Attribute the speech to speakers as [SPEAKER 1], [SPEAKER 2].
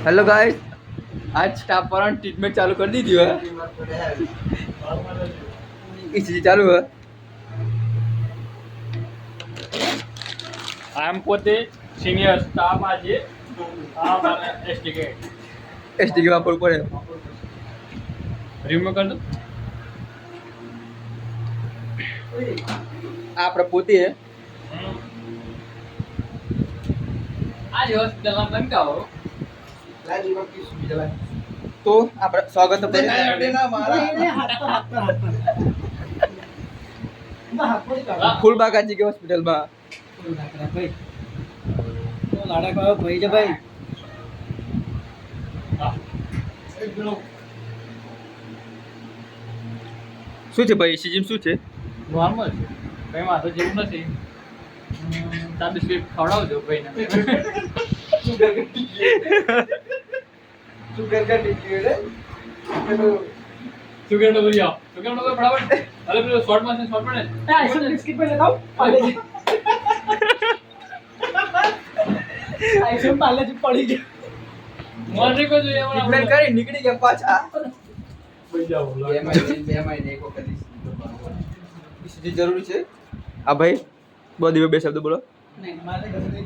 [SPEAKER 1] Hello guys, आज staff पर treatment चालू कर दी है। इसी चालू है।
[SPEAKER 2] આમ પોતે સિનિયર સ્ટાફ આજે આ મારા એસટી કે
[SPEAKER 1] एसटी के वापर ऊपर है।
[SPEAKER 2] રિમૂવ કર દો
[SPEAKER 1] आप पोती है।
[SPEAKER 2] આ હોસ્પિટલમાં બંકાઓ
[SPEAKER 1] तो आप स्वागत है। फूलबागा जी के हॉस्पिटल में શું છે ભાઈ સીજીમ શું છે?
[SPEAKER 2] નોર્મલ છે કઈ વાંધો જેવું નથી ચા બિસ્કિટ ખવડાવજો ભાઈને સુગર નો બોલ્યો સુગર નો ફટાફટ અરે પેલો શોર્ટ માં શોર્ટ પડે
[SPEAKER 3] આઈસ્ક્રીમ બિસ્કિટ पे लगाओ पाले जी आईस्क्रीम पाले जी पड़ी गई
[SPEAKER 2] મોરે કો જોઈએ
[SPEAKER 1] ટ્રીટમેન્ટ કરી નીકળી ગયા પાછા।
[SPEAKER 2] ભાઈ જાઓ
[SPEAKER 1] બે મહિને એક વખત ઈસીજી જરૂરી છે। આ ભાઈ બહુ દિવસ બે શબ્દ બોલો।
[SPEAKER 3] नहीं हमारे घर में